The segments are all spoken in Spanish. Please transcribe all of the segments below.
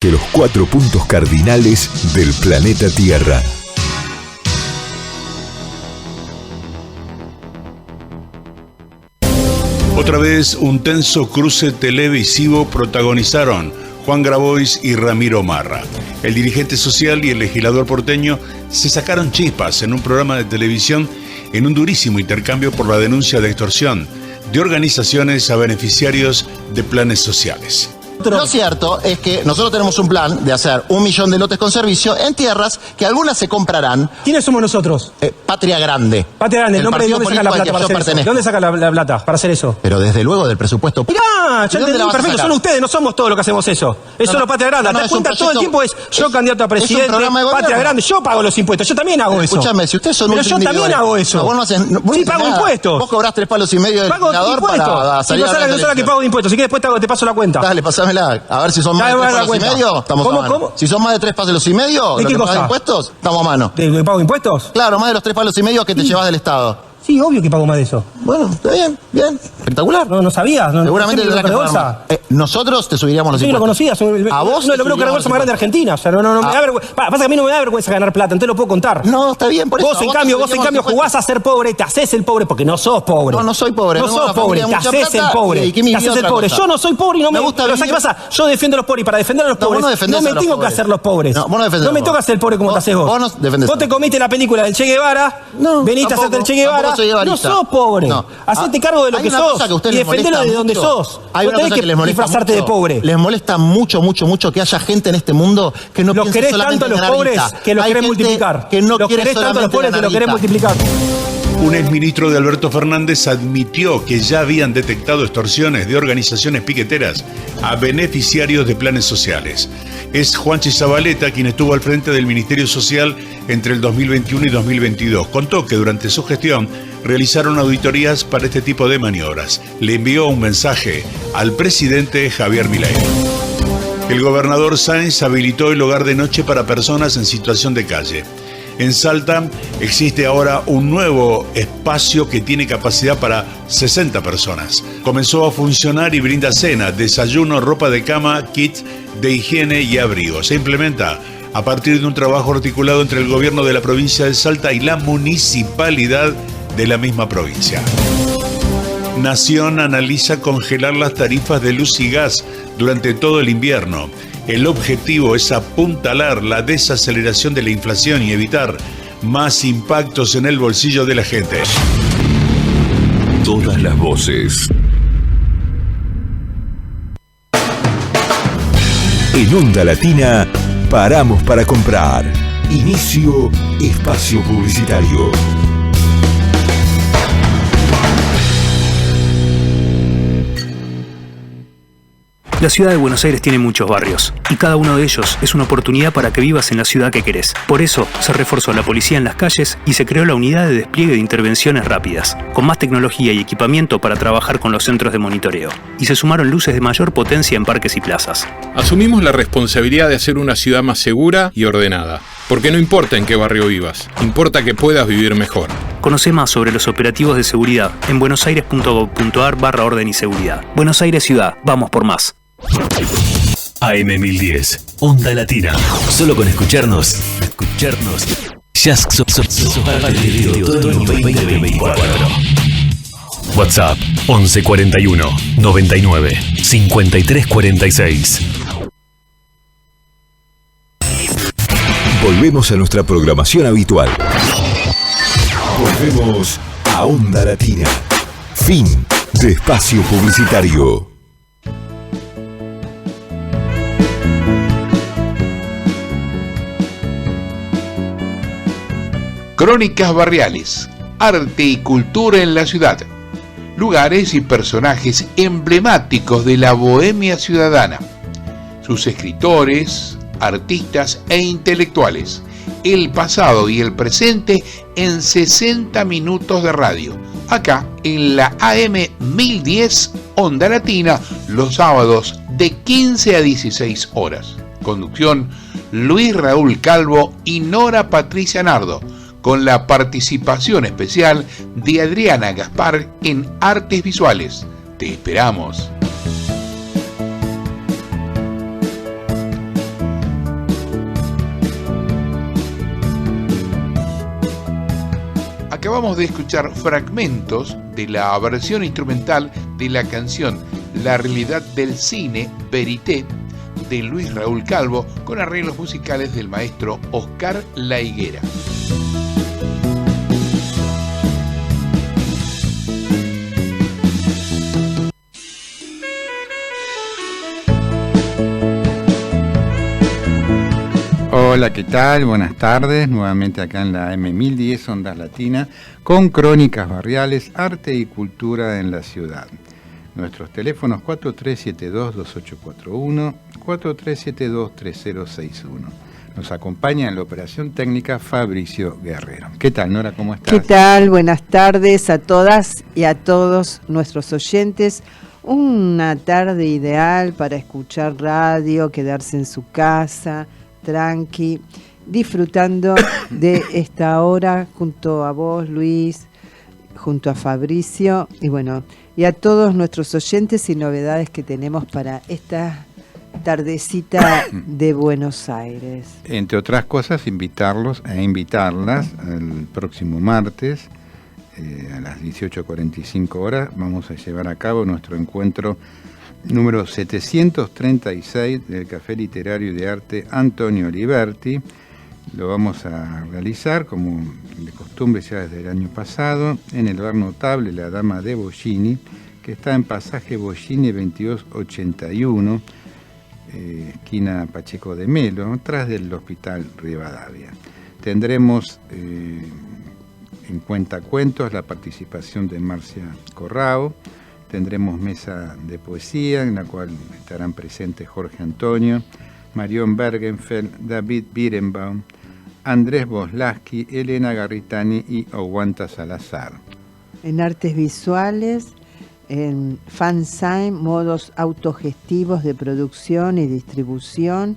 desde los 4 puntos cardinales del planeta Tierra. Otra vez un tenso cruce televisivo protagonizaron Juan Grabois y Ramiro Marra. El dirigente social y el legislador porteño se sacaron chispas en un programa de televisión en un durísimo intercambio por la denuncia de extorsión de organizaciones a beneficiarios de planes sociales. Lo cierto es que nosotros tenemos un plan de hacer 1 millón de lotes con servicio en tierras que algunas se comprarán. ¿Quiénes somos nosotros? Patria Grande. Patria Grande, el nombre de dónde saca la plata para hacer eso. ¿De dónde saca la plata para hacer eso? Pero desde luego del presupuesto. Mirá, ya entendí, perfecto, son ustedes, no somos todos los que hacemos eso. Es solo Patria Grande. ¿Te das cuenta? Todo el tiempo es yo candidato a presidente, Patria Grande, yo pago los impuestos, yo también hago eso. Escúchame, si ustedes son pero yo también hago eso. Vos no hacen, sí, pago impuestos. Vos cobrás 3,5 palos de legislador para salir a la televisión. Que pago de impuestos, si quieres después te paso la cuenta. Dale, pasámela, a ver si son más de 3 palos y medio, estamos a mano. ¿Cómo? Si son más de 3 palos y medio, ¿de qué cosa? ¿De impuestos? Estamos a mano. ¿De pago impuestos? Claro, más de los 3 palos y medio que te llevas del Estado. Sí, obvio que pago más de eso. Bueno, está bien, bien. Espectacular. No sabías. Seguramente tendrás que pagar más. Nosotros te subiríamos los impuestos. Sí, lo conocías. A vos. No, el broker más grande de Argentina. O sea, me da vergüenza. Pasa que a mí no me da vergüenza ganar plata, entonces lo puedo contar. No, está bien, por eso. Vos, en cambio, jugás a ser pobre, te haces el pobre porque no sos pobre. No soy pobre. No sos pobre, te haces el pobre. Te haces el pobre. Yo no soy pobre y no me gusta. Pero ¿sabes qué pasa? Yo defiendo a los pobres y para defender a los pobres no me tengo que hacer los pobres. No me toca ser el pobre como te haces vos. Vos te comiste la película del Che Guevara, veniste a hacerte el Che Guevara. No sos pobre. No. Hacete cargo de lo que sos y defendelo de donde sos. Hay una cosa que les molesta disfrazarte mucho. De pobre. Les molesta mucho que haya gente en este mundo que no piense solamente en ganar guita. Los querés tanto a los pobres que los querés multiplicar. Los querés tanto a los pobres que los querés multiplicar. Un exministro de Alberto Fernández admitió que ya habían detectado extorsiones de organizaciones piqueteras a beneficiarios de planes sociales. Es Juanchi Zabaleta quien estuvo al frente del Ministerio Social entre el 2021 y 2022. Contó que durante su gestión realizaron auditorías para este tipo de maniobras. Le envió un mensaje al presidente Javier Milei. El gobernador Sáenz habilitó el hogar de noche para personas en situación de calle. En Salta existe ahora un nuevo espacio que tiene capacidad para 60 personas. Comenzó a funcionar y brinda cena, desayuno, ropa de cama, kits de higiene y abrigo. Se implementa a partir de un trabajo articulado entre el gobierno de la provincia de Salta y la municipalidad de la misma provincia. Nación analiza congelar las tarifas de luz y gas durante todo el invierno. El objetivo es apuntalar la desaceleración de la inflación y evitar más impactos en el bolsillo de la gente. Todas las voces. En Onda Latina, paramos para comprar. Inicio espacio publicitario. La ciudad de Buenos Aires tiene muchos barrios, y cada uno de ellos es una oportunidad para que vivas en la ciudad que querés. Por eso, se reforzó la policía en las calles y se creó la unidad de despliegue de intervenciones rápidas, con más tecnología y equipamiento para trabajar con los centros de monitoreo. Y se sumaron luces de mayor potencia en parques y plazas. Asumimos la responsabilidad de hacer una ciudad más segura y ordenada. Porque no importa en qué barrio vivas, importa que puedas vivir mejor. Conoce más sobre los operativos de seguridad en buenosaires.gov.ar/orden y seguridad. Buenos Aires Ciudad, vamos por más. AM1010, Onda Latina. Solo con escucharnos, ya sos parte de otoño 2024. WhatsApp 1141 99 53 46. Volvemos a nuestra programación habitual. Volvemos a Onda Latina. Fin de espacio publicitario. Crónicas barriales, arte y cultura en la ciudad, lugares y personajes emblemáticos de la bohemia ciudadana, sus escritores, artistas e intelectuales, el pasado y el presente en 60 minutos de radio, acá en la AM 1010 Onda Latina, los sábados de 15 a 16 horas. Conducción Luis Raúl Calvo y Nora Patricia Nardo, con la participación especial de Adriana Gaspar en Artes Visuales. Te esperamos. Acabamos de escuchar fragmentos de la versión instrumental de la canción La realidad del cine, Verité, de Luis Raúl Calvo, con arreglos musicales del maestro Oscar La Higuera. Hola, ¿qué tal? Buenas tardes, nuevamente acá en la M1010 Ondas Latina, con Crónicas Barriales, Arte y Cultura en la Ciudad. Nuestros teléfonos 4372-2841, 4372-3061. Nos acompaña en la operación técnica Fabricio Guerrero. ¿Qué tal, Nora? ¿Cómo estás? ¿Qué tal? Buenas tardes a todas y a todos nuestros oyentes. Una tarde ideal para escuchar radio, quedarse en su casa, tranqui, disfrutando de esta hora junto a vos, Luis, junto a Fabricio y bueno, y a todos nuestros oyentes y novedades que tenemos para esta tardecita de Buenos Aires. Entre otras cosas, invitarlos e invitarlas el próximo martes a las 18:45 horas. Vamos a llevar a cabo nuestro encuentro número 736 del Café Literario y de Arte Antonio Liberti. Lo vamos a realizar, como de costumbre ya desde el año pasado, en el bar notable La Dama de Bollini, que está en pasaje Bollini 2281, esquina Pacheco de Melo, tras del Hospital Rivadavia. Tendremos en cuentacuentos la participación de Marcia Corrao. Tendremos mesa de poesía, en la cual estarán presentes Jorge Antonio, Marión Bergenfeld, David Birenbaum, Andrés Boslaski, Elena Garritani y Oguanta Salazar. En artes visuales, en fanzine, modos autogestivos de producción y distribución,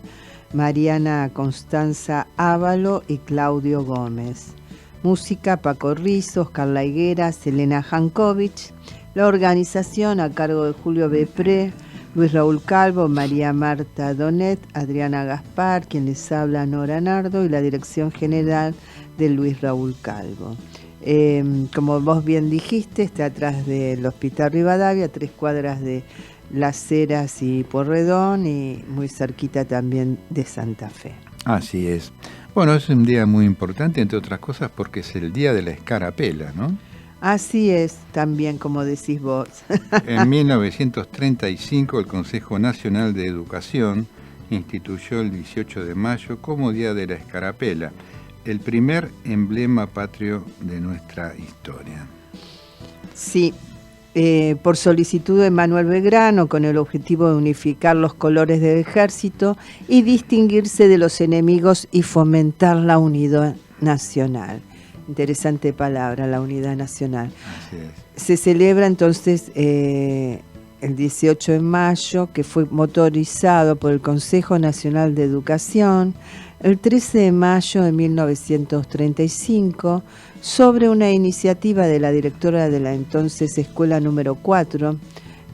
Mariana Constanza Ávalo y Claudio Gómez. Música, Paco Rizos, Carla Higuera, Selena Jankovic. La organización a cargo de Julio Bepré, Luis Raúl Calvo, María Marta Donet, Adriana Gaspar, quien les habla, Nora Nardo, y la dirección general de Luis Raúl Calvo. Como vos bien dijiste, está atrás del Hospital Rivadavia, a 3 cuadras de Las Heras y Porredón, y muy cerquita también de Santa Fe. Así es. Bueno, es un día muy importante, entre otras cosas, porque es el día de la escarapela, ¿no? Así es, también como decís vos. En 1935 el Consejo Nacional de Educación instituyó el 18 de mayo como Día de la Escarapela, el primer emblema patrio de nuestra historia. Sí, por solicitud de Manuel Belgrano, con el objetivo de unificar los colores del ejército y distinguirse de los enemigos y fomentar la unidad nacional. Interesante palabra, la unidad nacional. Así es. Se celebra entonces el 18 de mayo, que fue motorizado por el Consejo Nacional de Educación, el 13 de mayo de 1935, sobre una iniciativa de la directora de la entonces Escuela número 4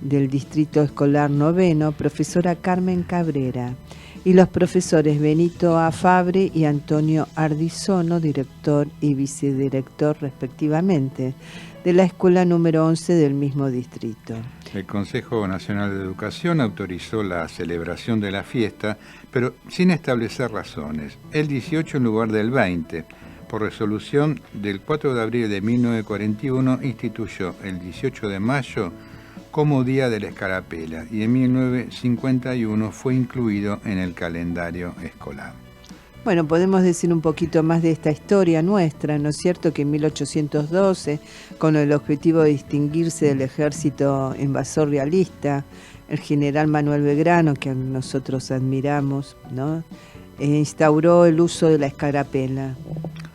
del Distrito Escolar Noveno, profesora Carmen Cabrera, y los profesores Benito A. Fabre y Antonio Ardizono, director y vicedirector respectivamente, de la escuela número 11 del mismo distrito. El Consejo Nacional de Educación autorizó la celebración de la fiesta, pero sin establecer razones, el 18 en lugar del 20. Por resolución del 4 de abril de 1941 instituyó el 18 de mayo como Día de la Escarapela, y en 1951 fue incluido en el calendario escolar. Bueno, podemos decir un poquito más de esta historia nuestra, ¿no es cierto? Que en 1812, con el objetivo de distinguirse del ejército invasor realista, el general Manuel Belgrano, que nosotros admiramos, ¿no?, instauró el uso de la escarapela.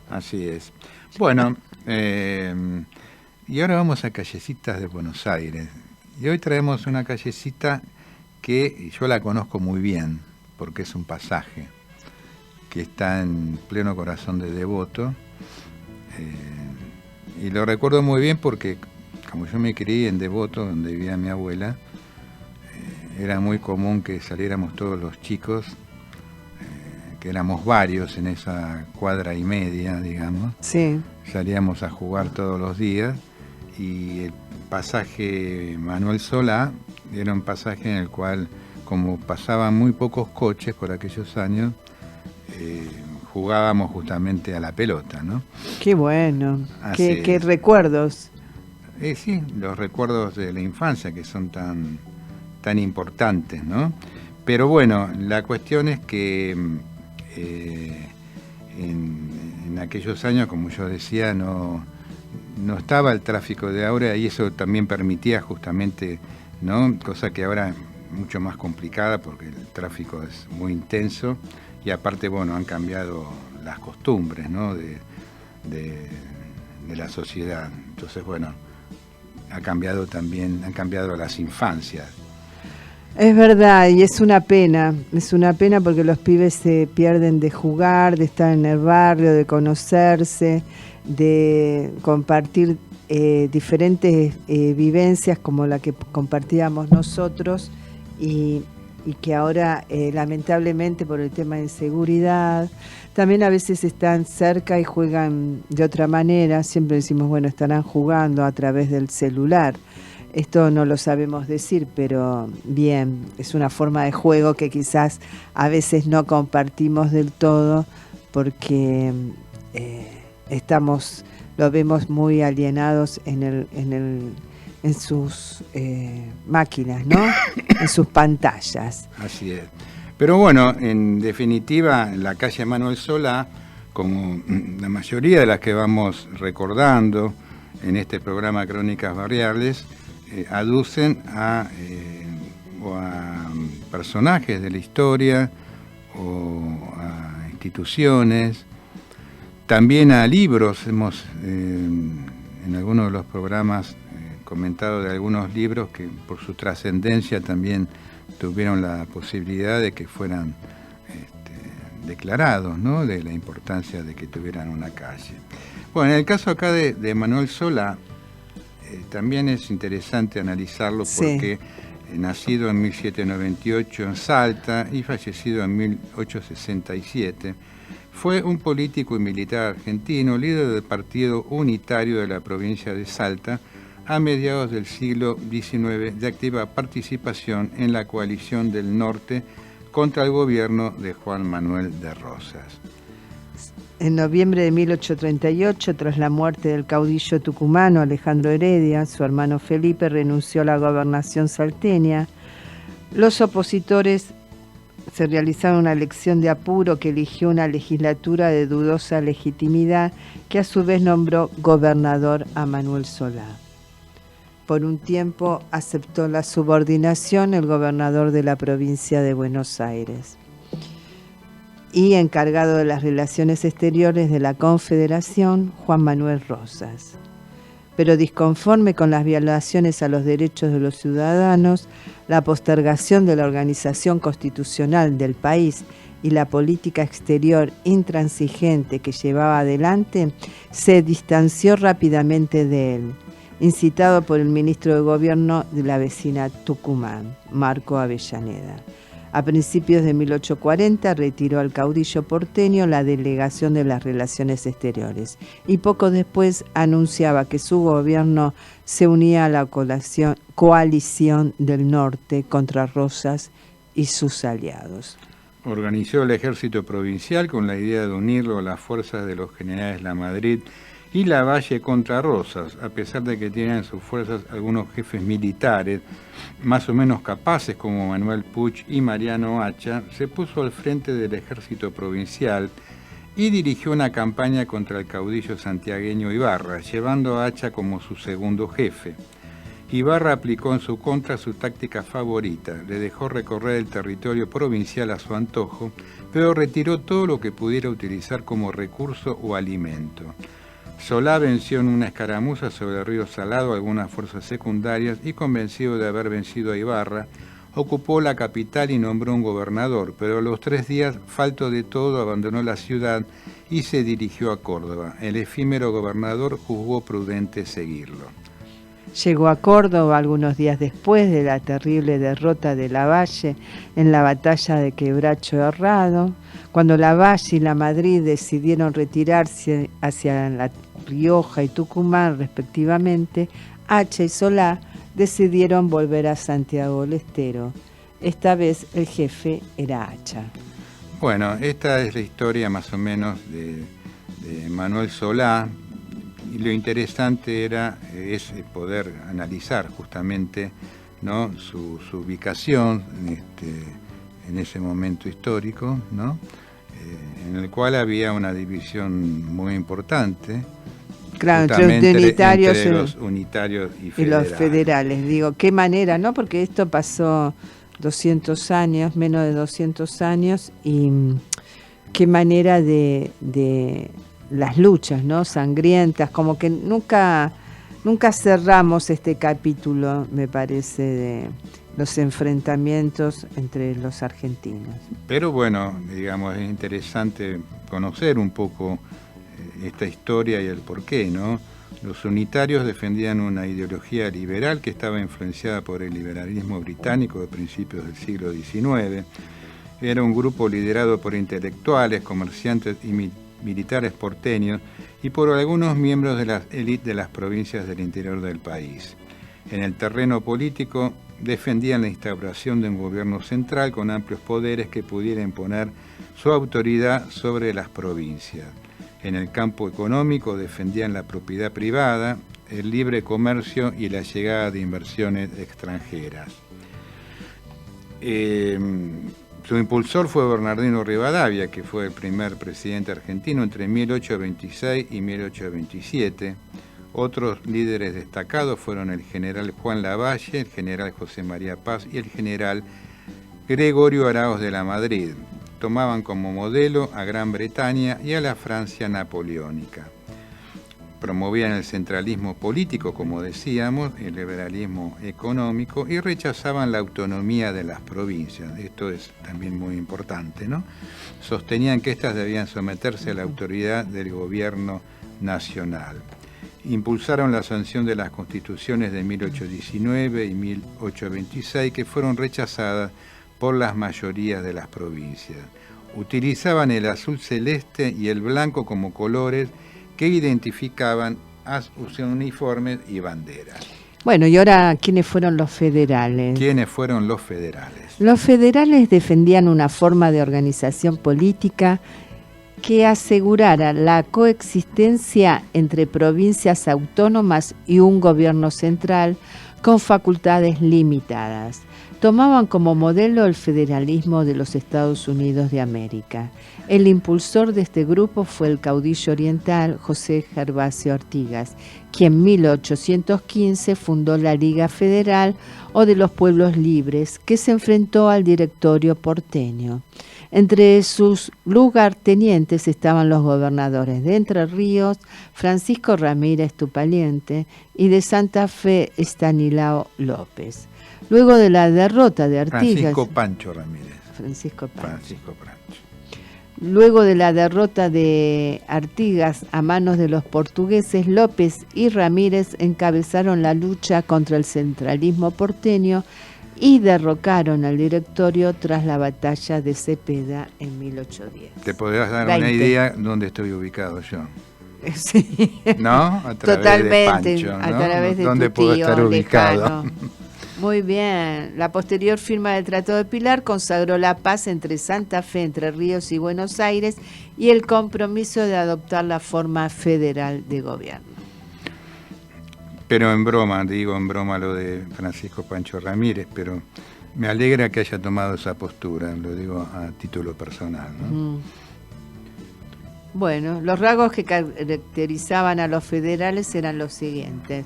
Así es. Bueno, y ahora vamos a callecitas de Buenos Aires. Y hoy traemos una callecita que yo la conozco muy bien, porque es un pasaje que está en pleno corazón de Devoto. Y lo recuerdo muy bien porque, como yo me crié en Devoto, donde vivía mi abuela, era muy común que saliéramos todos los chicos que éramos varios en esa cuadra y media, digamos. Sí. Salíamos a jugar todos los días y el pasaje Manuel Solá era un pasaje en el cual, como pasaban muy pocos coches por aquellos años, jugábamos justamente a la pelota, ¿no? Qué bueno, qué recuerdos. Sí, los recuerdos de la infancia que son tan importantes, ¿no? Pero bueno, la cuestión es que en aquellos años, como yo decía, no estaba el tráfico de ahora y eso también permitía justamente, ¿no? Cosa que ahora es mucho más complicada porque el tráfico es muy intenso y aparte, bueno, han cambiado las costumbres, ¿no? de la sociedad. Entonces, bueno, han cambiado las infancias. Es verdad, y es una pena porque los pibes se pierden de jugar, de estar en el barrio, de conocerse, de compartir diferentes vivencias como la que compartíamos nosotros y que ahora lamentablemente por el tema de inseguridad, también a veces están cerca y juegan de otra manera, siempre decimos, bueno, estarán jugando a través del celular. Esto no lo sabemos decir, pero bien, es una forma de juego que quizás a veces no compartimos del todo porque lo vemos muy alienados en sus máquinas, ¿no? En sus pantallas. Así es. Pero bueno, en definitiva, la calle Manuel Solá, como la mayoría de las que vamos recordando en este programa Crónicas Barriales, aducen a personajes de la historia o a instituciones, también a libros. Hemos en algunos de los programas comentado de algunos libros que por su trascendencia también tuvieron la posibilidad de que fueran declarados, ¿no? De la importancia de que tuvieran una calle. Bueno, en el caso acá de Manuel Solá, también es interesante analizarlo porque nacido en 1798 en Salta y fallecido en 1867, fue un político y militar argentino, líder del Partido Unitario de la provincia de Salta a mediados del siglo XIX, de activa participación en la coalición del norte contra el gobierno de Juan Manuel de Rosas. En noviembre de 1838, tras la muerte del caudillo tucumano Alejandro Heredia, su hermano Felipe renunció a la gobernación salteña. Los opositores se realizaron una elección de apuro que eligió una legislatura de dudosa legitimidad que a su vez nombró gobernador a Manuel Solá. Por un tiempo aceptó la subordinación el gobernador de la provincia de Buenos Aires y encargado de las relaciones exteriores de la Confederación, Juan Manuel Rosas. Pero disconforme con las violaciones a los derechos de los ciudadanos, la postergación de la organización constitucional del país y la política exterior intransigente que llevaba adelante, se distanció rápidamente de él, incitado por el ministro de Gobierno de la vecina Tucumán, Marco Avellaneda. A principios de 1840 retiró al caudillo porteño la delegación de las relaciones exteriores y poco después anunciaba que su gobierno se unía a la coalición del norte contra Rosas y sus aliados. Organizó el ejército provincial con la idea de unirlo a las fuerzas de los generales Lamadrid y Lavalle contra Rosas, a pesar de que tienen en sus fuerzas algunos jefes militares más o menos capaces como Manuel Puch y Mariano Hacha, se puso al frente del ejército provincial y dirigió una campaña contra el caudillo santiagueño Ibarra, llevando a Hacha como su segundo jefe. Ibarra aplicó en su contra su táctica favorita, le dejó recorrer el territorio provincial a su antojo, pero retiró todo lo que pudiera utilizar como recurso o alimento. Solá venció en una escaramuza sobre el río Salado algunas fuerzas secundarias y, convencido de haber vencido a Ibarra, ocupó la capital y nombró un gobernador, pero a los 3 días, falto de todo, abandonó la ciudad y se dirigió a Córdoba. El efímero gobernador juzgó prudente seguirlo. Llegó a Córdoba algunos días después de la terrible derrota de Lavalle en la batalla de Quebracho Herrado, Cuando Lavalle y La Madrid decidieron retirarse hacia La Rioja y Tucumán respectivamente, Hacha y Solá decidieron volver a Santiago del Estero. Esta vez el jefe era Hacha. Bueno, esta es la historia más o menos de Manuel Solá, y lo interesante es poder analizar justamente, ¿no?, su ubicación en ese momento histórico, ¿no?, en el cual había una división muy importante. Claro, entre los unitarios y los federales. Digo, qué manera, ¿no? Porque esto pasó 200 años, menos de 200 años, y qué manera de las luchas, ¿no? Sangrientas, como que nunca cerramos este capítulo, me parece, de los enfrentamientos entre los argentinos. Pero bueno, digamos, es interesante conocer un poco esta historia y el porqué, ¿no? Los unitarios defendían una ideología liberal que estaba influenciada por el liberalismo británico de principios del siglo XIX. Era un grupo liderado por intelectuales, comerciantes y militares porteños y por algunos miembros de las élites de las provincias del interior del país. En el terreno político defendían la instauración de un gobierno central con amplios poderes que pudiera imponer su autoridad sobre las provincias. En el campo económico defendían la propiedad privada, el libre comercio y la llegada de inversiones extranjeras. Su impulsor fue Bernardino Rivadavia, que fue el primer presidente argentino entre 1826 y 1827. Otros líderes destacados fueron el general Juan Lavalle, el general José María Paz y el general Gregorio Araoz de la Madrid. Tomaban como modelo a Gran Bretaña y a la Francia napoleónica. Promovían el centralismo político, como decíamos, el liberalismo económico y rechazaban la autonomía de las provincias. Esto es también muy importante, ¿no? Sostenían que éstas debían someterse a la autoridad del gobierno nacional. Impulsaron la sanción de las constituciones de 1819 y 1826, que fueron rechazadas por las mayorías de las provincias. Utilizaban el azul celeste y el blanco como colores que identificaban a sus uniformes y banderas. Bueno, y ahora, ¿quiénes fueron los federales? ¿Quiénes fueron los federales? Los federales defendían una forma de organización política que asegurara la coexistencia entre provincias autónomas y un gobierno central con facultades limitadas. Tomaban como modelo el federalismo de los Estados Unidos de América. El impulsor de este grupo fue el caudillo oriental José Gervasio Artigas, quien en 1815 fundó la Liga Federal o de los Pueblos Libres, que se enfrentó al directorio porteño. Entre sus lugartenientes estaban los gobernadores de Entre Ríos, Francisco Ramírez Tupaliente, y de Santa Fe, Estanislao López. Luego de la derrota de Artigas... Francisco Pancho. Luego de la derrota de Artigas a manos de los portugueses, López y Ramírez encabezaron la lucha contra el centralismo porteño y derrocaron al directorio tras la batalla de Cepeda en 1810. Te podrás dar una idea dónde estoy ubicado yo. Sí. ¿No? A través totalmente, de Pancho, ¿no? A través de ¿Dónde tu puedo tío estar ubicado? Lejano. Muy bien. La posterior firma del Tratado de Pilar consagró la paz entre Santa Fe, Entre Ríos y Buenos Aires y el compromiso de adoptar la forma federal de gobierno. Pero en broma lo de Francisco Pancho Ramírez, pero me alegra que haya tomado esa postura, lo digo a título personal, ¿no? Bueno, los rasgos que caracterizaban a los federales eran los siguientes.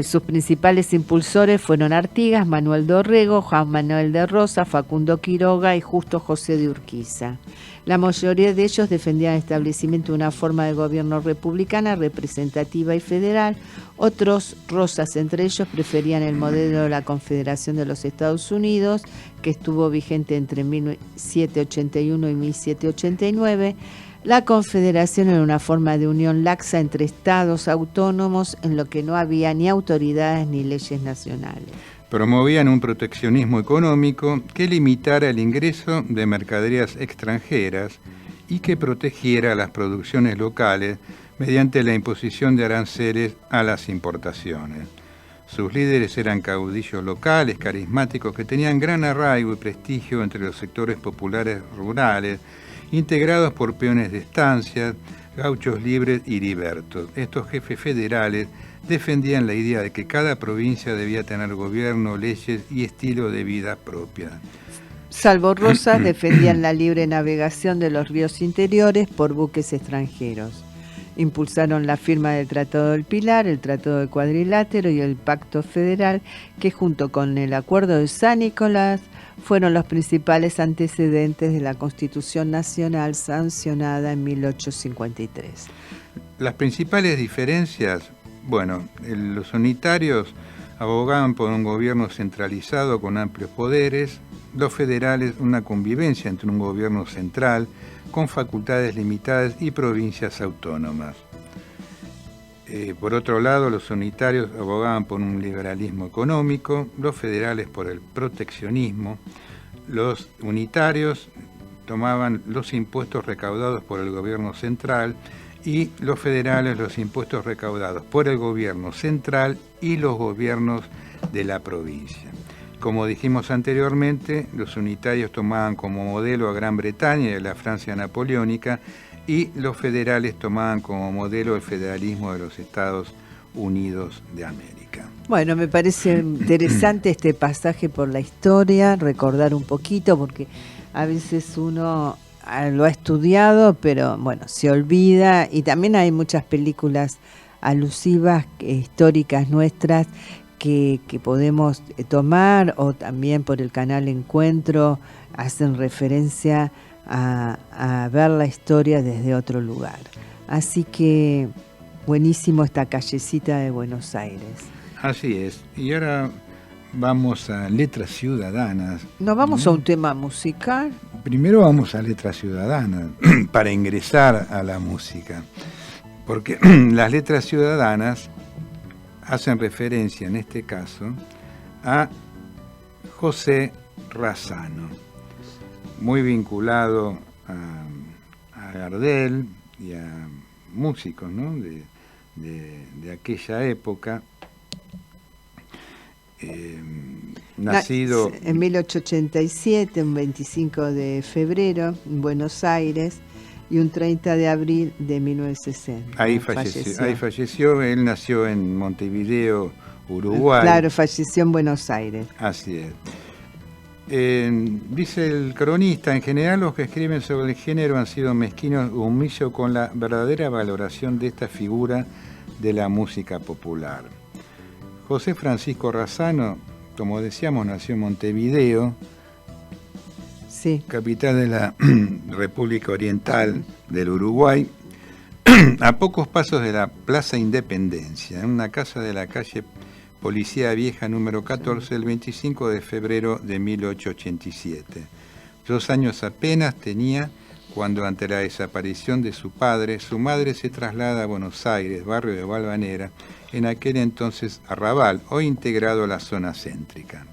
Sus principales impulsores fueron Artigas, Manuel Dorrego, Juan Manuel de Rosa, Facundo Quiroga y Justo José de Urquiza. La mayoría de ellos defendían el establecimiento de una forma de gobierno republicana, representativa y federal. Otros, Rosas entre ellos, preferían el modelo de la Confederación de los Estados Unidos, que estuvo vigente entre 1781 y 1789. La Confederación era una forma de unión laxa entre estados autónomos en lo que no había ni autoridades ni leyes nacionales. Promovían un proteccionismo económico que limitara el ingreso de mercaderías extranjeras y que protegiera las producciones locales mediante la imposición de aranceles a las importaciones. Sus líderes eran caudillos locales, carismáticos, que tenían gran arraigo y prestigio entre los sectores populares rurales, integrados por peones de estancias, gauchos libres y libertos. Estos jefes federales defendían la idea de que cada provincia debía tener gobierno, leyes y estilo de vida propia. Salvo Rosas defendían la libre navegación de los ríos interiores por buques extranjeros. Impulsaron la firma del Tratado del Pilar, el Tratado del Cuadrilátero y el Pacto Federal, que junto con el Acuerdo de San Nicolás fueron los principales antecedentes de la Constitución Nacional sancionada en 1853. Las principales diferencias, los unitarios abogaban por un gobierno centralizado con amplios poderes, los federales una convivencia entre un gobierno central con facultades limitadas y provincias autónomas. Por otro lado, los unitarios abogaban por un liberalismo económico, los federales por el proteccionismo. Los unitarios tomaban los impuestos recaudados por el gobierno central y los federales los impuestos recaudados por el gobierno central y los gobiernos de la provincia. Como dijimos anteriormente, los unitarios tomaban como modelo a Gran Bretaña y la Francia napoleónica, y los federales tomaban como modelo el federalismo de los Estados Unidos de América. Bueno, me parece interesante este pasaje por la historia, recordar un poquito, porque a veces uno lo ha estudiado, pero se olvida, y también hay muchas películas alusivas, históricas nuestras, que podemos tomar, o también por el canal Encuentro hacen referencia a ver la historia desde otro lugar. Así que buenísimo esta callecita de Buenos Aires. Así es. Y ahora vamos a Letras Ciudadanas. ¿Nos vamos a un tema musical? Primero vamos a Letras Ciudadanas para ingresar a la música. Porque las Letras Ciudadanas hacen referencia en este caso a José Razzano, muy vinculado a Gardel y a músicos, ¿no? de aquella época, nacido en 1887, un 25 de febrero en Buenos Aires, y un 30 de abril de 1960. Ahí falleció. Él nació en Montevideo, Uruguay. Claro, falleció en Buenos Aires. Así es. Dice el cronista, en general los que escriben sobre el género han sido mezquinos o humillos con la verdadera valoración de esta figura de la música popular. José Francisco Razzano, como decíamos, nació en Montevideo, sí, capital de la República Oriental del Uruguay, a pocos pasos de la Plaza Independencia, en una casa de la calle Policía Vieja número 14, el 25 de febrero de 1887. 2 años apenas tenía cuando, ante la desaparición de su padre, su madre se traslada a Buenos Aires, barrio de Valvanera, en aquel entonces Arrabal, hoy integrado a la zona céntrica.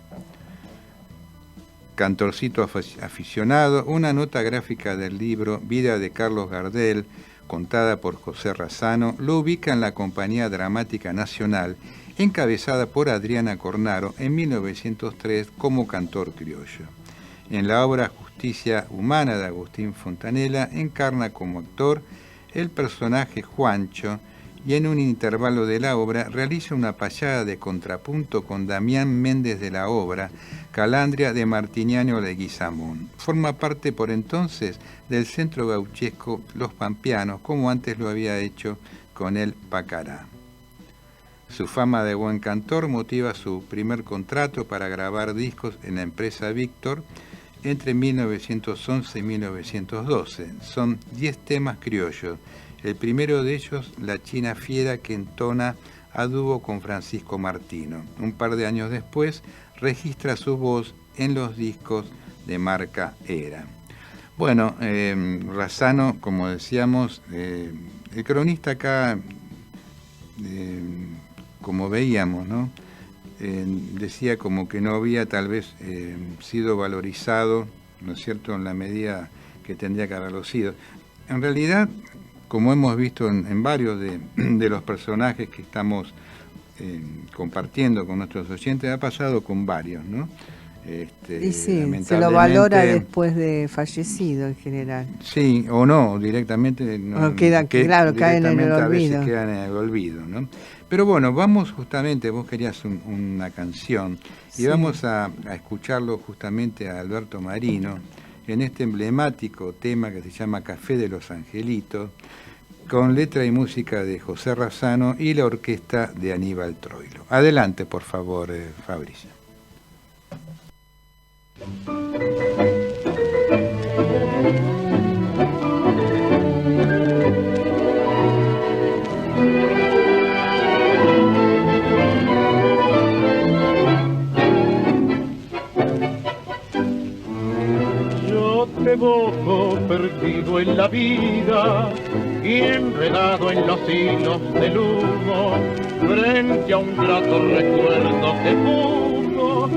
Cantorcito aficionado, una nota gráfica del libro Vida de Carlos Gardel, contada por José Razzano, lo ubica en la Compañía Dramática Nacional, encabezada por Adriana Cornaro en 1903 como cantor criollo. En la obra Justicia Humana de Agustín Fontanella encarna como actor el personaje Juancho, y en un intervalo de la obra realiza una payada de contrapunto con Damián Méndez de la Obra, Calandria de Martiniano Leguizamón. Forma parte por entonces del centro gauchesco Los Pampeanos, como antes lo había hecho con el Pacará. Su fama de buen cantor motiva su primer contrato para grabar discos en la empresa Víctor entre 1911 y 1912. Son 10 temas criollos. El primero de ellos, La China Fiera, que entona a dúo con Francisco Martino. Un par de años después, registra su voz en los discos de marca Era. Bueno, Razzano, como decíamos, el cronista acá, como veíamos, ¿no? decía como que no había tal vez sido valorizado, ¿no es cierto?, en la medida que tendría que haberlo sido. En realidad, como hemos visto en varios de los personajes que estamos compartiendo con nuestros oyentes, ha pasado con varios, ¿no? Y sí, se lo valora después de fallecido en general. Sí, o no, directamente no, claro, caen en el olvido. A veces quedan en el olvido, ¿no? Pero bueno, vamos justamente, vos querías una canción, y vamos a escucharlo justamente a Alberto Marino en este emblemático tema que se llama Café de los Angelitos, con letra y música de José Razzano y la orquesta de Aníbal Troilo. Adelante, por favor, Fabricio. Yo te evoco perdido en la vida y enredado en los hilos del humo, frente a un grato recuerdo que fumo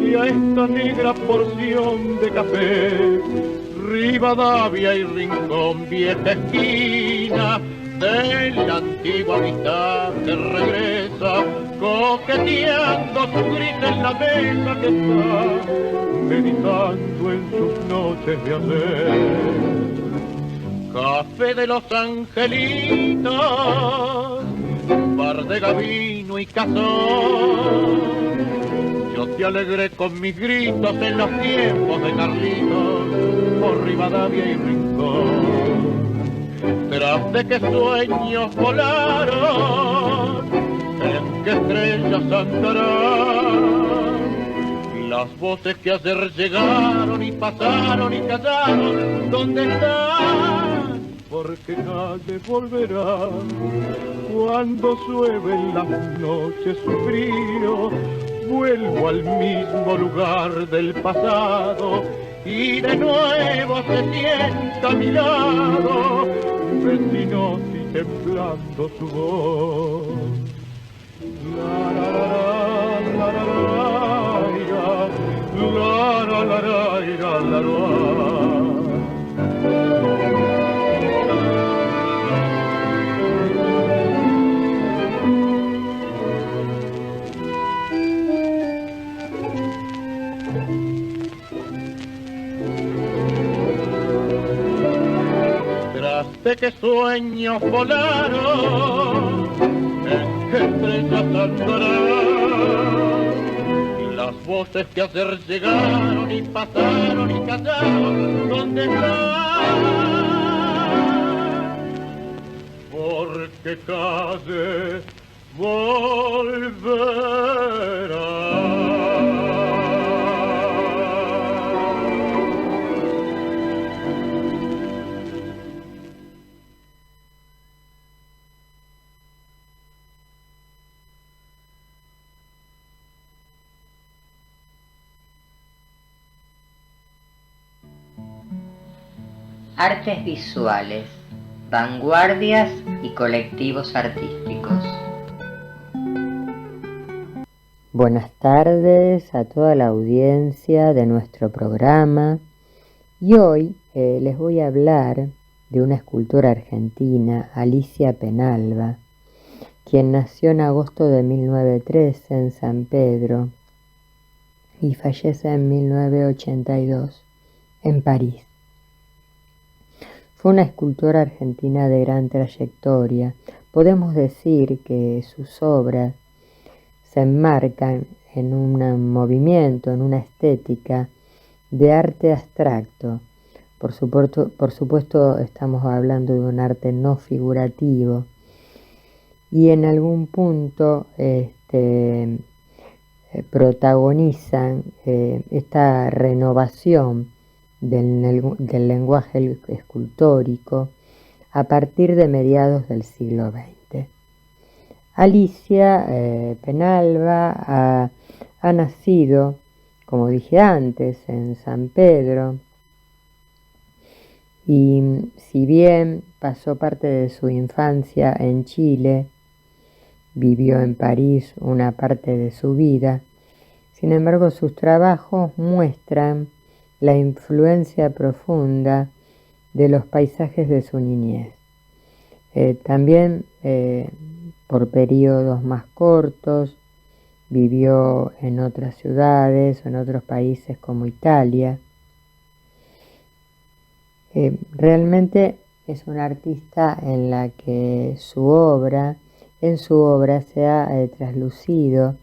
y a esta negra porción de café. Rivadavia y Rincón, vieja esquina de la antigua amistad que regresa, coqueteando su grita en la mesa que está meditando en sus noches de ayer. Café de los Angelitos, bar de Gavino y Cazón. Yo te alegré con mis gritos en los tiempos de Carlitos, por Rivadavia y Rincón. Tras de que sueños volaron, en qué estrellas andarán las voces que ayer llegaron y pasaron y callaron. ¿Dónde están? Porque nadie volverá cuando llueven las noches su frío. Vuelvo al mismo lugar del pasado y de nuevo se sienta a mi lado, vecino y temblando su voz. La la la la la la la la la la. De que sueños volaron, en que estrellas andarán las voces que ayer llegaron y pasaron y callaron. ¿Dónde están? Porque calle volverá. Artes visuales, vanguardias y colectivos artísticos. Buenas tardes a toda la audiencia de nuestro programa y hoy les voy a hablar de una escultora argentina, Alicia Penalba, quien nació en agosto de 1913 en San Pedro y fallece en 1982 en París. Fue una escultora argentina de gran trayectoria. Podemos decir que sus obras se enmarcan en un movimiento, en una estética de arte abstracto. Por supuesto estamos hablando de un arte no figurativo y en algún punto protagonizan esta renovación del lenguaje escultórico a partir de mediados del siglo XX. Alicia Penalba ha nacido, como dije antes, en San Pedro y si bien pasó parte de su infancia en Chile, vivió en París una parte de su vida. Sin embargo, sus trabajos muestran la influencia profunda de los paisajes de su niñez. También por periodos más cortos vivió en otras ciudades o en otros países como Italia. Realmente es una artista en la que en su obra se ha traslucido,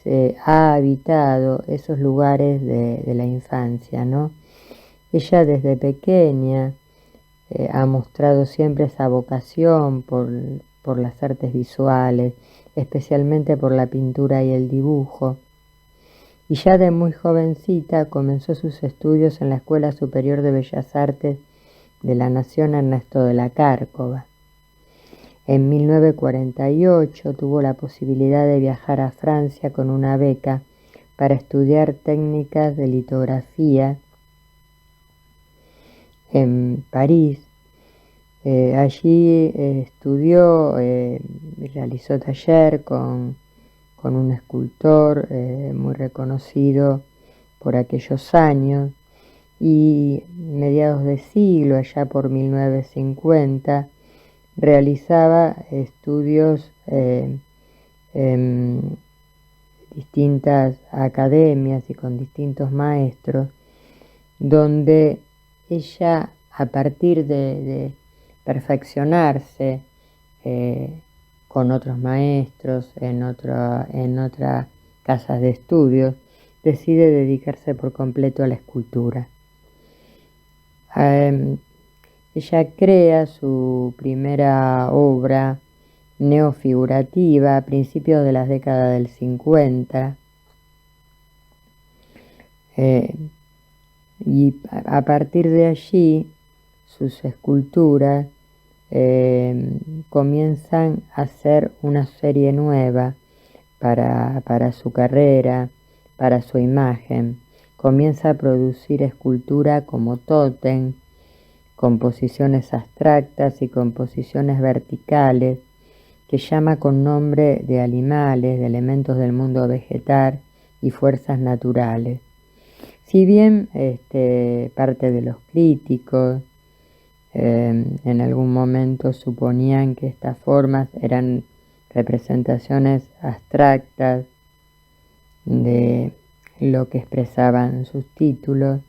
se ha habitado esos lugares de la infancia, ¿no? Ella desde pequeña ha mostrado siempre esa vocación por las artes visuales, especialmente por la pintura y el dibujo. Y ya de muy jovencita comenzó sus estudios en la Escuela Superior de Bellas Artes de la Nación Ernesto de la Cárcova. En 1948 tuvo la posibilidad de viajar a Francia con una beca para estudiar técnicas de litografía en París. Allí estudió y realizó taller con un escultor muy reconocido por aquellos años, y mediados de siglo, allá por 1950, realizaba estudios en distintas academias y con distintos maestros, donde ella, a partir de perfeccionarse con otros maestros en otras casas de estudios, decide dedicarse por completo a la escultura. Ella crea su primera obra neofigurativa a principios de las décadas del 50, y a partir de allí sus esculturas comienzan a ser una serie nueva para su carrera, para su imagen. Comienza a producir escultura como tótem, composiciones abstractas y composiciones verticales que llama con nombre de animales, de elementos del mundo vegetal y fuerzas naturales. Si bien parte de los críticos en algún momento suponían que estas formas eran representaciones abstractas de lo que expresaban sus títulos,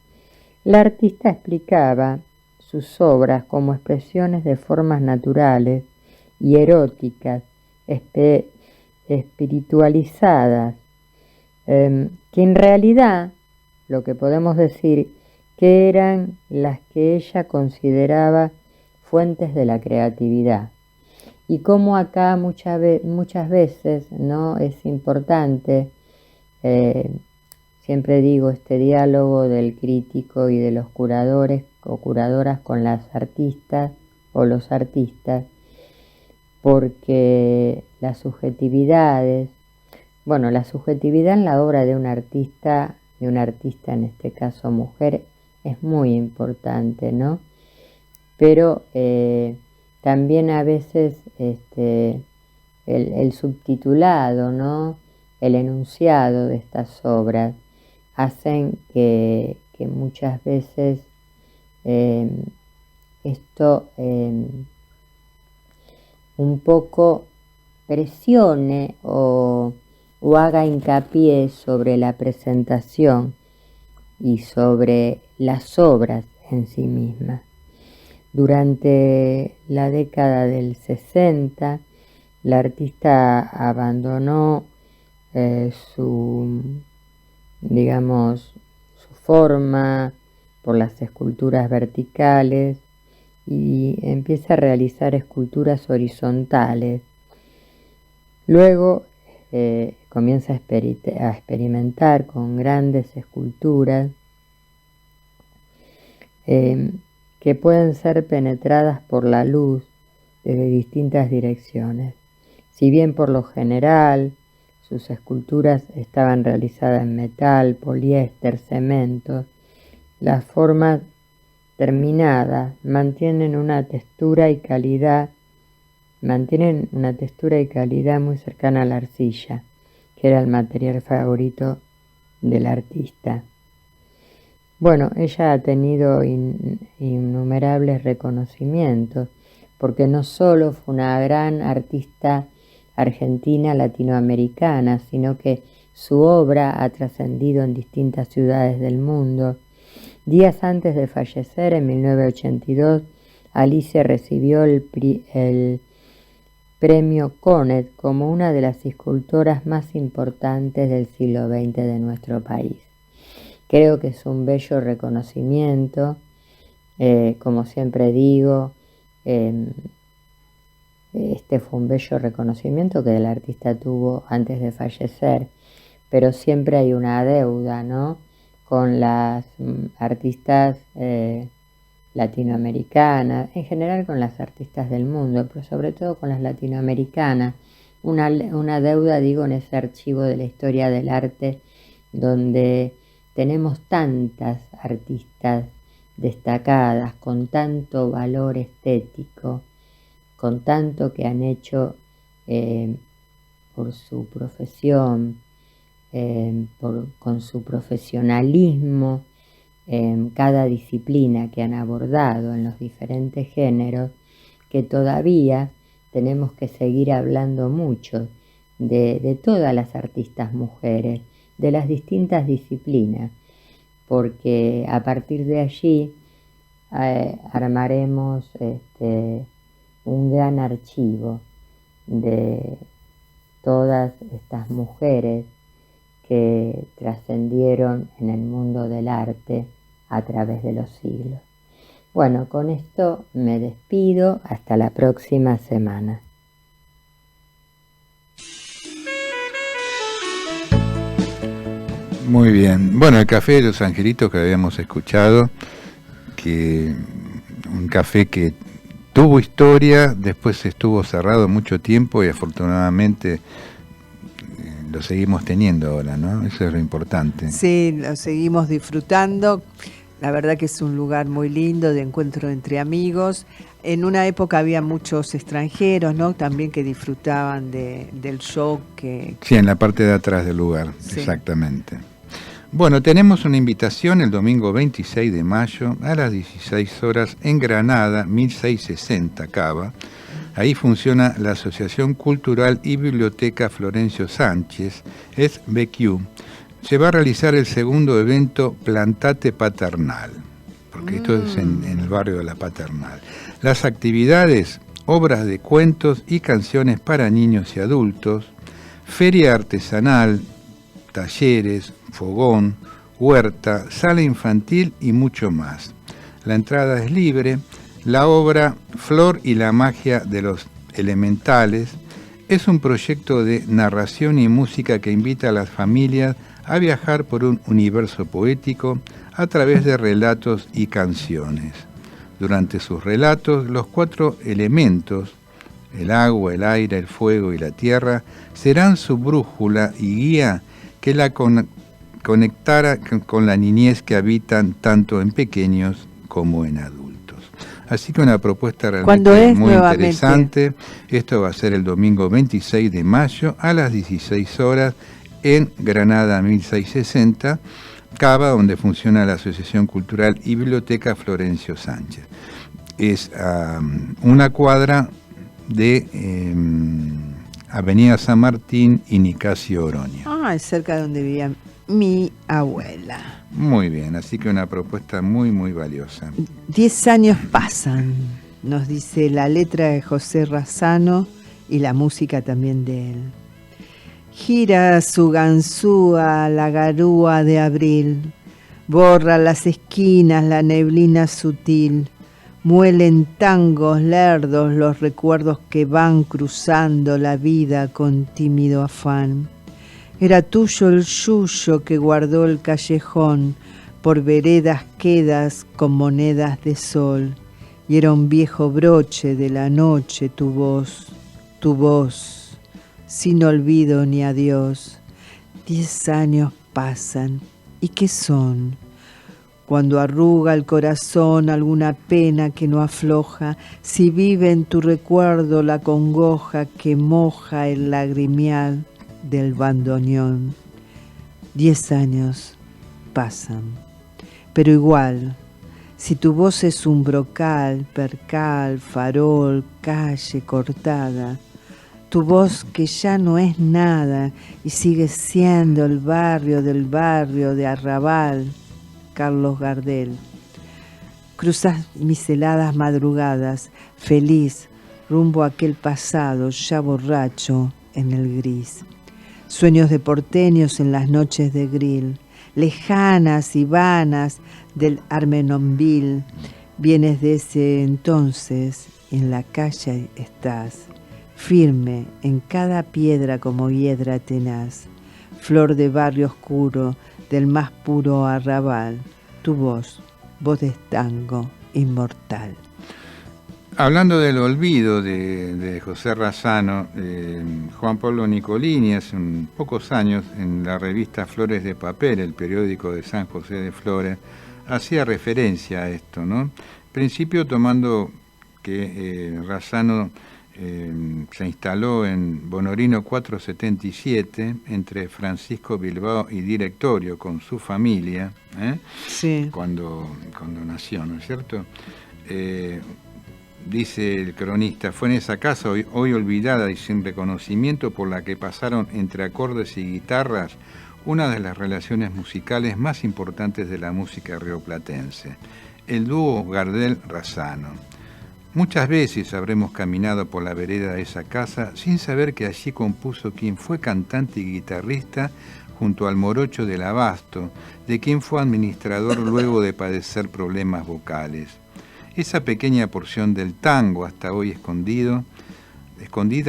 la artista explicaba sus obras como expresiones de formas naturales y eróticas, espiritualizadas, que en realidad lo que podemos decir que eran las que ella consideraba fuentes de la creatividad. Y como acá muchas veces no es importante, siempre digo, este diálogo del crítico y de los curadores o curadoras con las artistas o los artistas, porque la subjetividad en la obra de un artista en este caso mujer, es muy importante, ¿no? Pero también a veces el subtitulado, ¿no? El enunciado de estas obras hacen que muchas veces esto un poco presione o haga hincapié sobre la presentación y sobre las obras en sí mismas. Durante la década del 60, la artista abandonó su forma por las esculturas verticales y empieza a realizar esculturas horizontales. Luego comienza a experimentar con grandes esculturas que pueden ser penetradas por la luz desde distintas direcciones. Si bien por lo general sus esculturas estaban realizadas en metal, poliéster, cemento, las formas terminadas mantienen una textura y calidad mantienen una textura y calidad muy cercana a la arcilla, que era el material favorito del artista. Bueno, ella ha tenido innumerables reconocimientos, porque no solo fue una gran artista argentina latinoamericana, sino que su obra ha trascendido en distintas ciudades del mundo. Días antes de fallecer, en 1982, Alicia recibió el premio Conet como una de las escultoras más importantes del siglo XX de nuestro país. Creo que es un bello reconocimiento, como siempre digo, este fue un bello reconocimiento que el artista tuvo antes de fallecer, pero siempre hay una deuda, ¿no?, con las artistas latinoamericanas, en general con las artistas del mundo, pero sobre todo con las latinoamericanas, una deuda, digo, en ese archivo de la historia del arte, donde tenemos tantas artistas destacadas, con tanto valor estético, con tanto que han hecho por su profesión, con su profesionalismo en cada disciplina que han abordado en los diferentes géneros, que todavía tenemos que seguir hablando mucho de todas las artistas mujeres, de las distintas disciplinas, porque a partir de allí armaremos un gran archivo de todas estas mujeres que trascendieron en el mundo del arte a través de los siglos. Bueno, con esto me despido. Hasta la próxima semana. Muy bien. Bueno, el Café de los Angelitos que habíamos escuchado, un café que tuvo historia, después estuvo cerrado mucho tiempo y afortunadamente lo seguimos teniendo ahora, ¿no? Eso es lo importante. Sí, lo seguimos disfrutando. La verdad que es un lugar muy lindo de encuentro entre amigos. En una época había muchos extranjeros, ¿no?, también que disfrutaban del show que... Sí, en la parte de atrás del lugar, sí. Exactamente. Bueno, tenemos una invitación el domingo 26 de mayo a las 16 horas en Granada, 1660 Cava. Ahí funciona la Asociación Cultural y Biblioteca Florencio Sánchez, es BQ. Se va a realizar el segundo evento Plantate Paternal, porque esto es en el barrio de la Paternal. Las actividades, obras de cuentos y canciones para niños y adultos, feria artesanal, talleres, fogón, huerta, sala infantil y mucho más. La entrada es libre. La obra Flor y la magia de los elementales es un proyecto de narración y música que invita a las familias a viajar por un universo poético a través de relatos y canciones. Durante sus relatos, los 4 elementos, el agua, el aire, el fuego y la tierra, serán su brújula y guía que la conectará con la niñez que habitan tanto en pequeños como en adultos. Así que una propuesta realmente muy interesante. Esto va a ser el domingo 26 de mayo a las 16 horas en Granada 1660, Cava, donde funciona la Asociación Cultural y Biblioteca Florencio Sánchez. Es una cuadra de Avenida San Martín y Nicasio Oroño. Es cerca de donde vivía mi abuela. Muy bien, así que una propuesta muy, muy valiosa. 10 años pasan, nos dice la letra de José Razzano y la música también de él. Gira su ganzúa la garúa de abril, borra las esquinas la neblina sutil, muelen tangos lerdos los recuerdos que van cruzando la vida con tímido afán. Era tuyo el yuyo que guardó el callejón, por veredas quedas con monedas de sol, y era un viejo broche de la noche tu voz, sin olvido ni adiós. 10 años pasan, ¿y qué son? cuando arruga el corazón alguna pena que no afloja, si vive en tu recuerdo la congoja que moja el lagrimial del bandoneón. 10 años pasan, pero igual, si tu voz es un brocal, percal, farol, calle cortada, tu voz que ya no es nada y sigue siendo el barrio del barrio de Arrabal, Carlos Gardel. Cruzas mis heladas madrugadas, feliz, rumbo a aquel pasado ya borracho en el gris. Sueños de porteños en las noches de grill, lejanas y vanas del Armenonville. Vienes de ese entonces, en la calle estás, firme en cada piedra como hiedra tenaz, flor de barrio oscuro, del más puro arrabal, tu voz de tango inmortal. Hablando del olvido de José Razzano, Juan Pablo Nicolini hace pocos años en la revista Flores de Papel, el periódico de San José de Flores, hacía referencia a esto, ¿no? En principio tomando que Razzano se instaló en Bonorino 477 entre Francisco Bilbao y Directorio con su familia, sí. cuando nació, ¿no es cierto? Dice el cronista, fue en esa casa hoy olvidada y sin reconocimiento por la que pasaron entre acordes y guitarras una de las relaciones musicales más importantes de la música rioplatense, el dúo Gardel-Razzano. Muchas veces habremos caminado por la vereda de esa casa sin saber que allí compuso quien fue cantante y guitarrista junto al morocho del Abasto, de quien fue administrador luego de padecer problemas vocales. Esa pequeña porción del tango hasta hoy escondida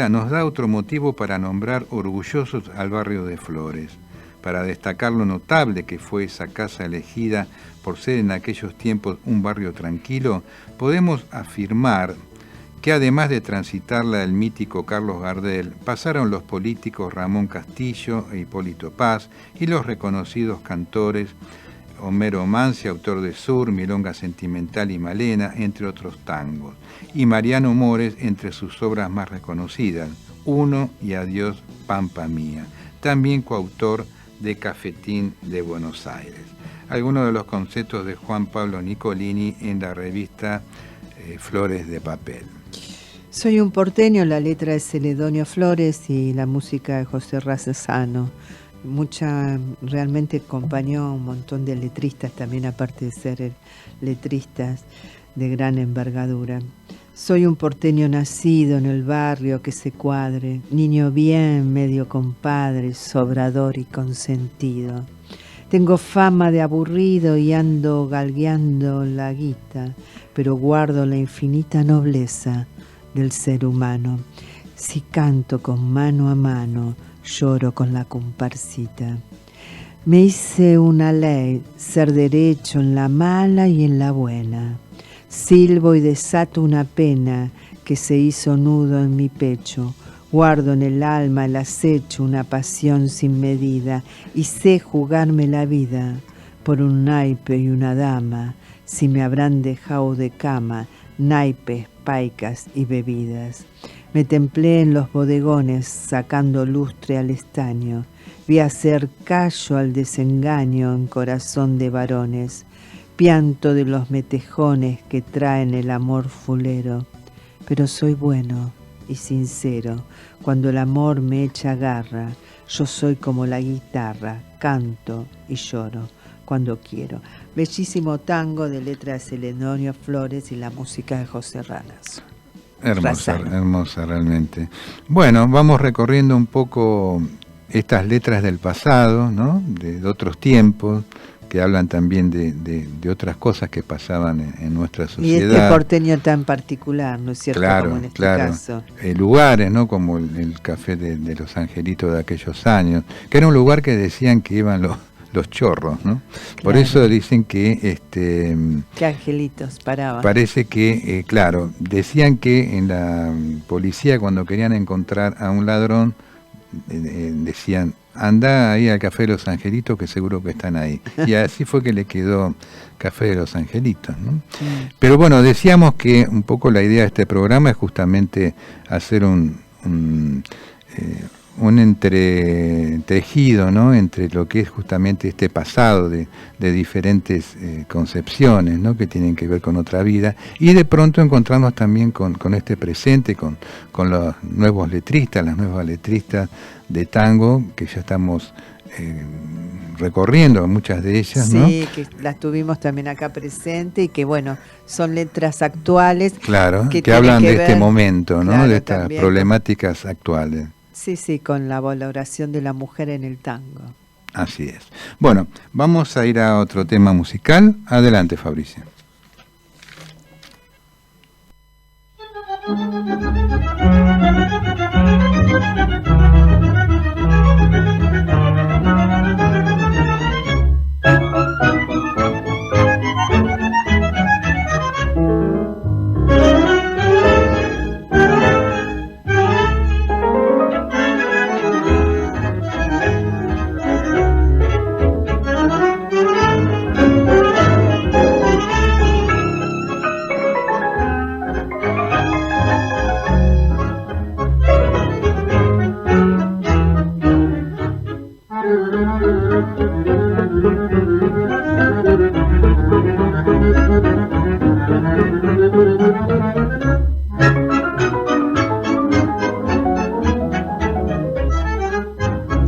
nos da otro motivo para nombrar orgullosos al barrio de Flores, para destacar lo notable que fue esa casa elegida por ser en aquellos tiempos un barrio tranquilo. Podemos afirmar que además de transitarla el mítico Carlos Gardel, pasaron los políticos Ramón Castillo e Hipólito Paz y los reconocidos cantores Homero Mansi, autor de Sur, Milonga Sentimental y Malena, entre otros tangos, y Mariano Mores entre sus obras más reconocidas, Uno y Adiós Pampa Mía, también coautor de Cafetín de Buenos Aires. Algunos de los conceptos de Juan Pablo Nicolini en la revista Flores de Papel. Soy un porteño, la letra es Celedonio Flores y la música de José Razzano. Realmente acompañó a un montón de letristas también, aparte de ser letristas de gran envergadura. Soy un porteño nacido en el barrio que se cuadre, niño bien, medio compadre, sobrador y consentido. Tengo fama de aburrido y ando galgueando la guita, pero guardo la infinita nobleza del ser humano. Si canto con mano a mano, lloro con la comparsita. Me hice una ley, ser derecho en la mala y en la buena. Silbo y desato una pena que se hizo nudo en mi pecho. Guardo en el alma el acecho, una pasión sin medida, y sé jugarme la vida por un naipe y una dama, si me habrán dejado de cama, naipes, paicas y bebidas. Me templé en los bodegones, sacando lustre al estaño. Vi hacer callo al desengaño en corazón de varones, pianto de los metejones que traen el amor fulero. Pero soy bueno y sincero, cuando el amor me echa garra, yo soy como la guitarra, canto y lloro cuando quiero. Bellísimo tango de letra de Celedonio Flores y la música de José Razzano. Hermosa realmente. Bueno, vamos recorriendo un poco estas letras del pasado, ¿no? De otros tiempos, que hablan también de otras cosas que pasaban en nuestra sociedad. Y este porteño tan particular, ¿no es cierto? Claro, como en este claro. caso. Lugares, ¿no? Como el café de los Angelitos de aquellos años, que era un lugar que decían que iban los chorros, ¿no? Claro. Por eso dicen que ¿qué angelitos paraban? Parece que, claro, decían que en la policía cuando querían encontrar a un ladrón, decían andá ahí al Café de los Angelitos, que seguro que están ahí. Y así fue que le quedó Café de los Angelitos, ¿no? Pero bueno, decíamos que un poco la idea de este programa es justamente hacer un entretejido, ¿no?, entre lo que es justamente este pasado de diferentes concepciones, ¿no?, que tienen que ver con otra vida, y de pronto encontrarnos también con este presente, con los nuevos letristas, las nuevas letristas de tango, que ya estamos recorriendo muchas de ellas, ¿no? Sí, que las tuvimos también acá presente y que, bueno, son letras actuales. Claro, que hablan de este momento, ¿no?, claro, de estas también problemáticas actuales. Sí, con la valoración de la mujer en el tango. Así es. Bueno, vamos a ir a otro tema musical. Adelante, Fabricio.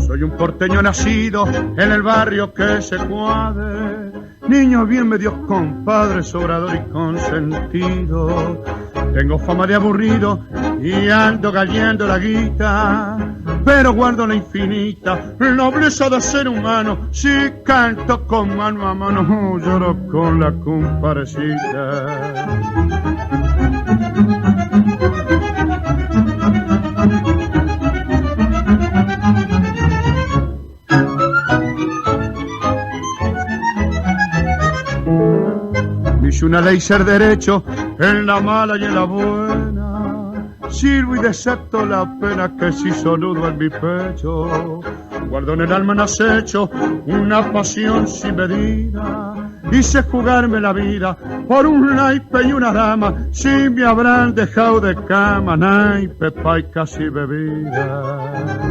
Soy un porteño nacido en el barrio que se cuadre, niño bien medio compadre, sobrador y consentido. Tengo fama de aburrido y ando cayendo la guita, pero guardo la infinita nobleza de ser humano. Si canto con mano a mano, lloro con la comparecita. Dice una ley ser derecho en la mala y en la buena. Sirvo y decepto la pena que se hizo nudo en mi pecho. Guardo en el alma en acecho una pasión sin medida. Hice jugarme la vida por un naipe y una dama. Si me habrán dejado de cama, naipe, paicas y bebidas.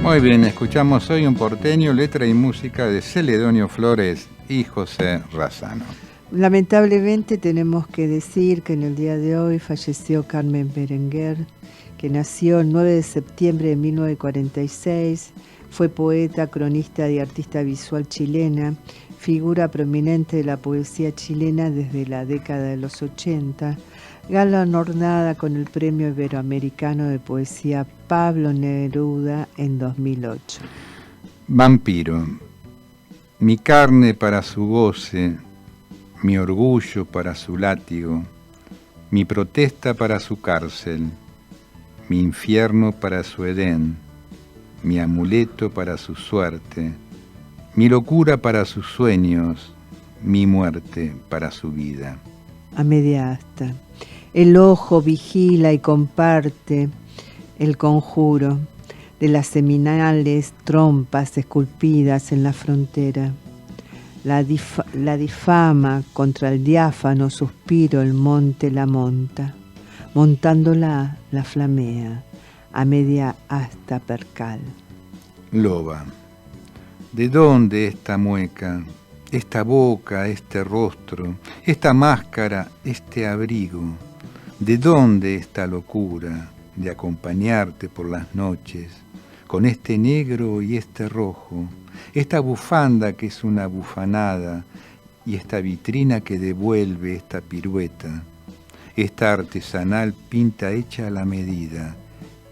Muy bien, escuchamos hoy un porteño, letra y música de Celedonio Flores y José Razzano. Lamentablemente tenemos que decir que en el día de hoy falleció Carmen Berenguer, que nació el 9 de septiembre de 1946, fue poeta, cronista y artista visual chilena, figura prominente de la poesía chilena desde la década de los 80, galardonada con el Premio Iberoamericano de Poesía Pablo Neruda en 2008. Vampiro. Mi carne para su goce, mi orgullo para su látigo, mi protesta para su cárcel, mi infierno para su Edén, mi amuleto para su suerte, mi locura para sus sueños, mi muerte para su vida. A media asta. El ojo vigila y comparte el conjuro de las seminales trompas esculpidas en la frontera. La difama contra el diáfano suspiro el monte la monta, montándola la flamea, a media asta percal. Loba. ¿De dónde esta mueca, esta boca, este rostro, esta máscara, este abrigo? ¿De dónde esta locura de acompañarte por las noches, con este negro y este rojo, esta bufanda que es una bufanada y esta vitrina que devuelve esta pirueta, esta artesanal pinta hecha a la medida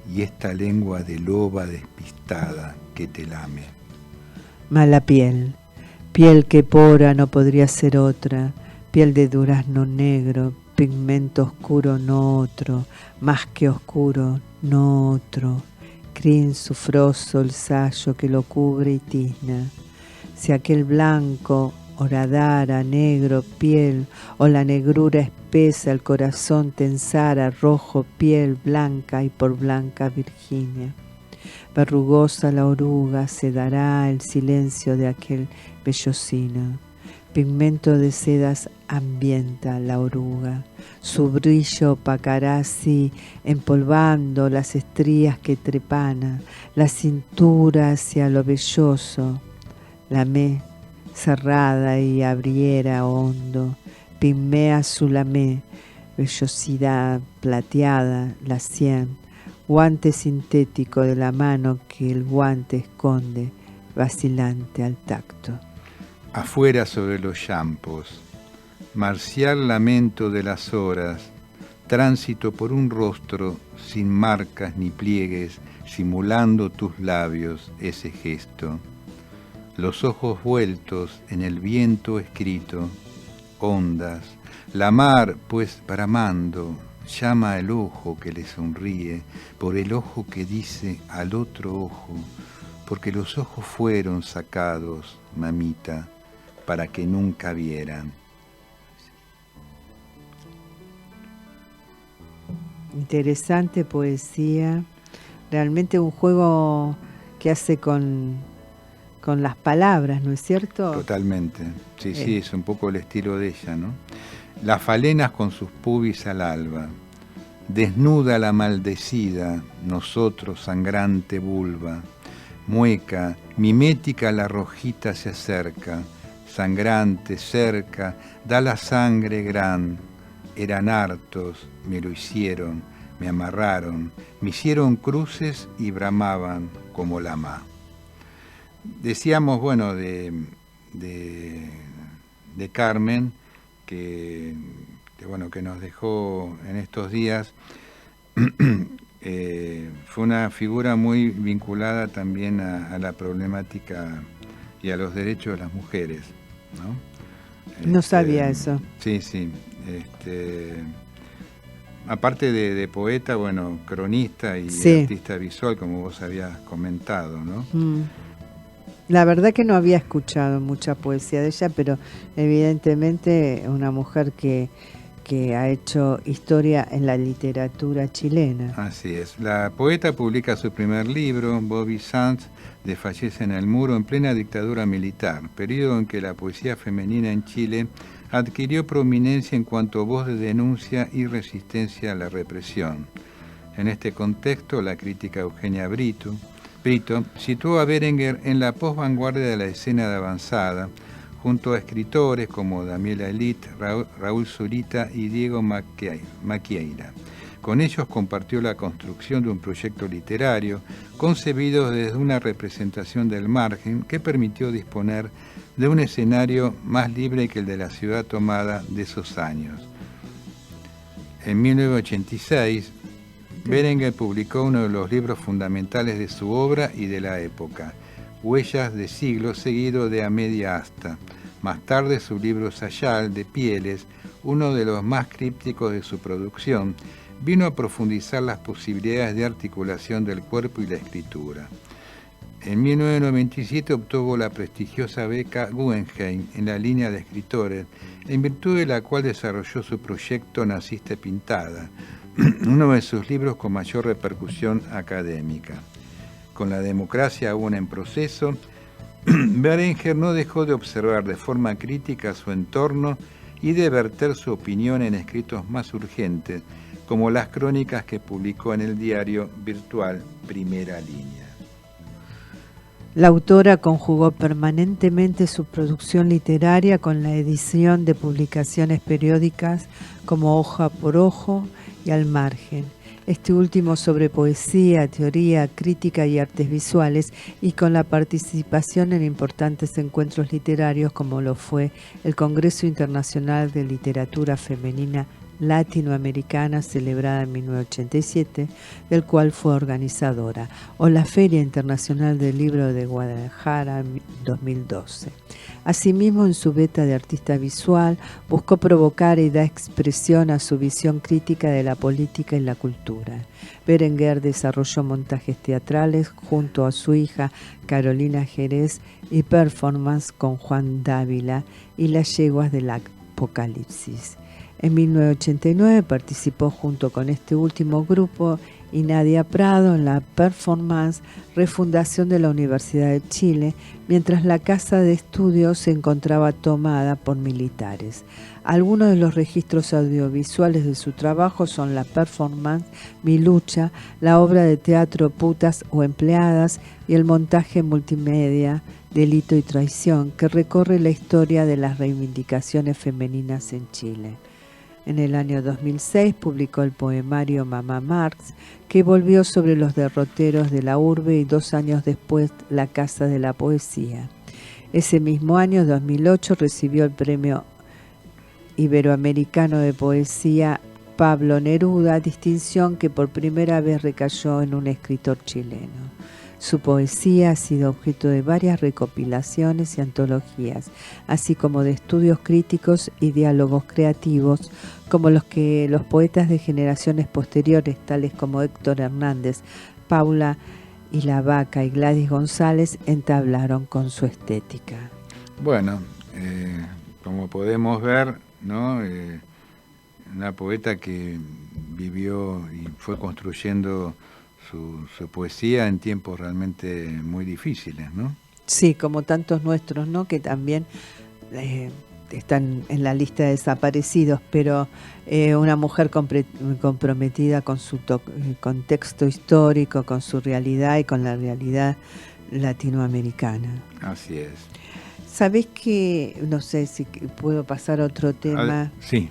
y esta lengua de loba despistada que te lame? Mala piel, piel que pora no podría ser otra, piel de durazno negro, pigmento oscuro no otro, más que oscuro no otro, crin sufroso el sayo que lo cubre y tizna. Si aquel blanco horadara, negro, piel, o la negrura espesa el corazón tensara, rojo, piel blanca y por blanca Virginia. Verrugosa la oruga se dará el silencio de aquel bellocino. Pigmento de sedas ambienta la oruga, su brillo opacará así, empolvando las estrías que trepana, la cintura hacia lo velloso, la me cerrada y abriera hondo, pigmea su lamé, vellosidad plateada, la sien, guante sintético de la mano que el guante esconde, vacilante al tacto. Afuera sobre los llampos, marcial lamento de las horas, tránsito por un rostro sin marcas ni pliegues, simulando tus labios ese gesto. Los ojos vueltos en el viento escrito, ondas, la mar pues bramando, llama al ojo que le sonríe, por el ojo que dice al otro ojo, porque los ojos fueron sacados, mamita, para que nunca vieran. Interesante poesía, realmente un juego que hace con las palabras, ¿no es cierto? Totalmente, sí, es un poco el estilo de ella, ¿no? Las falenas con sus pubis al alba, desnuda la maldecida, nosotros sangrante vulva, mueca, mimética la rojita se acerca, sangrante, cerca, da la sangre gran, eran hartos, me lo hicieron, me amarraron, me hicieron cruces y bramaban como lama. Decíamos, bueno, de Carmen, que nos dejó en estos días, fue una figura muy vinculada también a la problemática y a los derechos de las mujeres, ¿no? No sabía eso. Sí. Aparte de poeta, bueno, cronista y artista visual, como vos habías comentado, ¿no? La verdad que no había escuchado mucha poesía de ella, pero evidentemente una mujer que ha hecho historia en la literatura chilena. Así es. La poeta publica su primer libro, Bobby Sands, desfallece en el muro en plena dictadura militar, periodo en que la poesía femenina en Chile adquirió prominencia en cuanto a voz de denuncia y resistencia a la represión. En este contexto, la crítica Eugenia Brito situó a Berenguer en la posvanguardia de la escena de avanzada, junto a escritores como Damiela Elit, Raúl Zurita y Diego Maquieira. Con ellos compartió la construcción de un proyecto literario concebido desde una representación del margen que permitió disponer de un escenario más libre que el de la ciudad tomada de esos años. En 1986, Berenguer publicó uno de los libros fundamentales de su obra y de la época, Huellas de siglo, seguido de A media asta. Más tarde su libro Sayal de Pieles, uno de los más crípticos de su producción, vino a profundizar las posibilidades de articulación del cuerpo y la escritura. En 1997 obtuvo la prestigiosa beca Guggenheim en la línea de escritores, en virtud de la cual desarrolló su proyecto Naciste Pintada, uno de sus libros con mayor repercusión académica. Con la democracia aún en proceso, Berenguer no dejó de observar de forma crítica su entorno y de verter su opinión en escritos más urgentes, como las crónicas que publicó en el diario virtual Primera Línea. La autora conjugó permanentemente su producción literaria con la edición de publicaciones periódicas como Hoja por Ojo y Al Margen, este último sobre poesía, teoría, crítica y artes visuales, y con la participación en importantes encuentros literarios como lo fue el Congreso Internacional de Literatura Femenina Latinoamericana, celebrada en 1987, del cual fue organizadora, o la Feria Internacional del Libro de Guadalajara en 2012. Asimismo, en su beta de artista visual, buscó provocar y dar expresión a su visión crítica de la política y la cultura. Berenguer desarrolló montajes teatrales junto a su hija Carolina Jerez y performance con Juan Dávila y Las Yeguas del Apocalipsis. En 1989 participó junto con este último grupo y Nadia Prado en la performance Refundación de la Universidad de Chile, mientras la casa de estudios se encontraba tomada por militares. Algunos de los registros audiovisuales de su trabajo son la performance Mi Lucha, la obra de teatro Putas o Empleadas y el montaje multimedia Delito y Traición, que recorre la historia de las reivindicaciones femeninas en Chile. En el año 2006 publicó el poemario Mamá Marx, que volvió sobre los derroteros de la urbe, y 2 años después La Casa de la Poesía. Ese mismo año, 2008, recibió el Premio Iberoamericano de Poesía Pablo Neruda, distinción que por primera vez recayó en un escritor chileno. Su poesía ha sido objeto de varias recopilaciones y antologías, así como de estudios críticos y diálogos creativos, como los que los poetas de generaciones posteriores, tales como Héctor Hernández, Paula y La Vaca y Gladys González, entablaron con su estética. Bueno, como podemos ver, ¿no? Una poeta que vivió y fue construyendo su poesía en tiempos realmente muy difíciles, ¿no? Sí, como tantos nuestros, ¿no? Que también están en la lista de desaparecidos, pero una mujer comprometida con su contexto histórico, con su realidad y con la realidad latinoamericana. Así es. ¿Sabés que, no sé si puedo pasar a otro tema? Sí,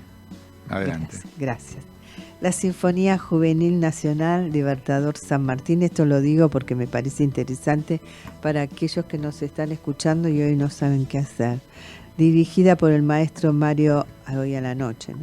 adelante. Gracias. La Sinfonía Juvenil Nacional Libertador San Martín, esto lo digo porque me parece interesante para aquellos que nos están escuchando y hoy no saben qué hacer. Dirigida por el maestro Mario, hoy a la noche, ¿no?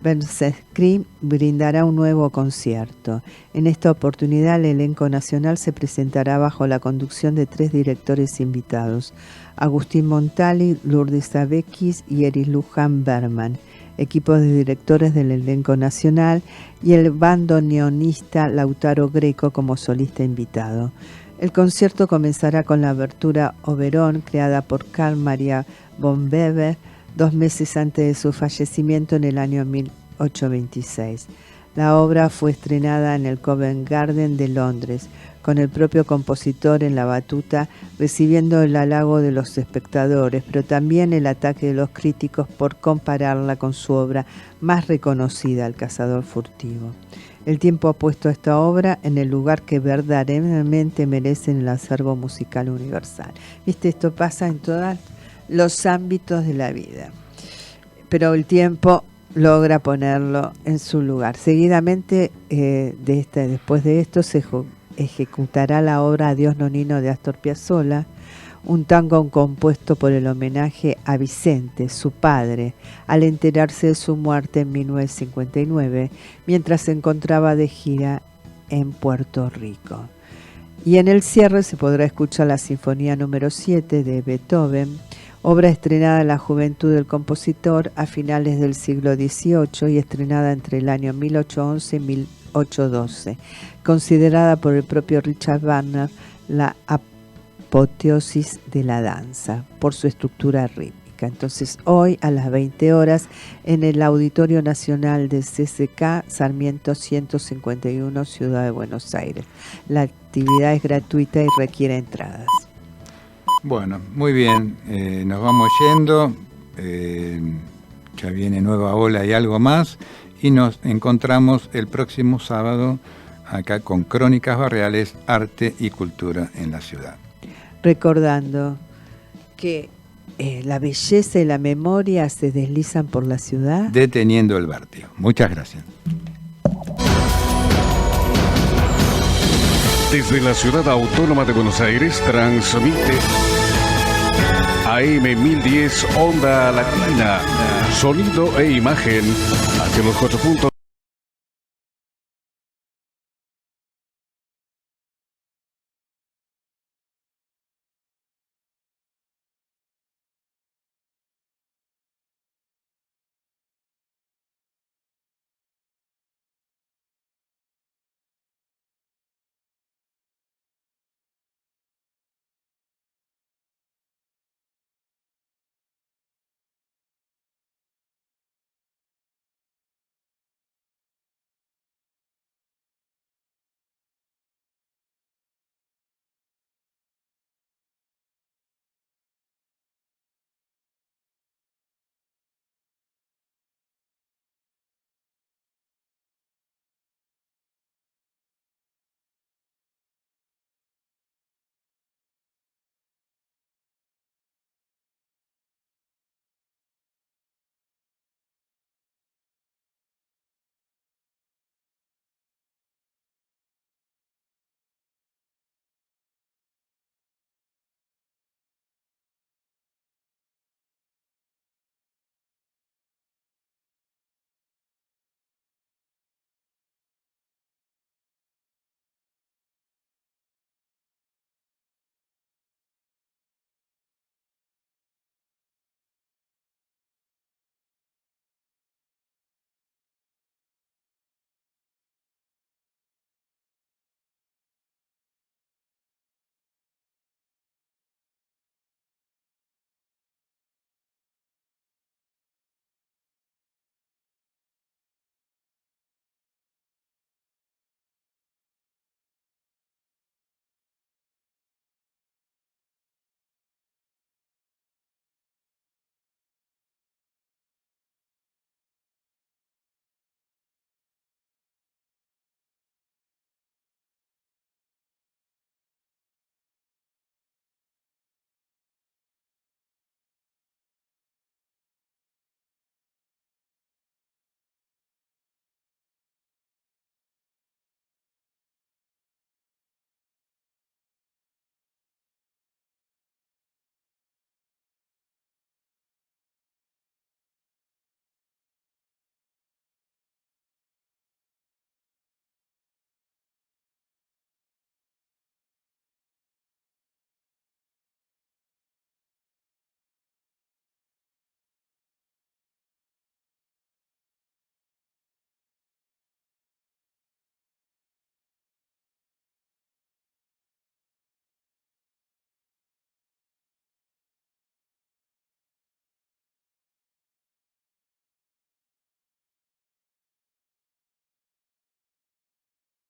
Bernstein, brindará un nuevo concierto. En esta oportunidad el elenco nacional se presentará bajo la conducción de 3 directores invitados: Agustín Montali, Lourdes Abekis y Eris Luján Berman, equipos de directores del elenco nacional, y el bandoneonista Lautaro Greco como solista invitado. El concierto comenzará con la abertura Oberón, creada por Carl Maria von Weber 2 meses antes de su fallecimiento en el año 1826. La obra fue estrenada en el Covent Garden de Londres, con el propio compositor en la batuta, recibiendo el halago de los espectadores, pero también el ataque de los críticos por compararla con su obra más reconocida, El Cazador Furtivo. El tiempo ha puesto a esta obra en el lugar que verdaderamente merece en el acervo musical universal. ¿Viste? Esto pasa en todos los ámbitos de la vida, pero el tiempo logra ponerlo en su lugar. Seguidamente, después de esto, se ejecutará la obra Adiós Nonino de Astor Piazzolla, un tango compuesto por el homenaje a Vicente, su padre, al enterarse de su muerte en 1959, mientras se encontraba de gira en Puerto Rico. Y en el cierre se podrá escuchar la Sinfonía número 7 de Beethoven, obra estrenada en la juventud del compositor a finales del siglo XVIII y estrenada entre el año 1811 y 1812, considerada por el propio Richard Wagner la apoteosis de la danza por su estructura rítmica. Entonces hoy a las 20 horas en el Auditorio Nacional de CCK, Sarmiento 151, Ciudad de Buenos Aires. La actividad es gratuita y requiere entradas. Bueno, muy bien, nos vamos yendo, ya viene nueva ola y algo más, y nos encontramos el próximo sábado acá con Crónicas Barriales, Arte y Cultura en la Ciudad. recordando que la belleza y la memoria se deslizan por la ciudad. Deteniendo el vértigo. Muchas gracias. Desde la ciudad autónoma de Buenos Aires transmite AM 1010 Onda Latina, sonido e imagen hacia los 4 puntos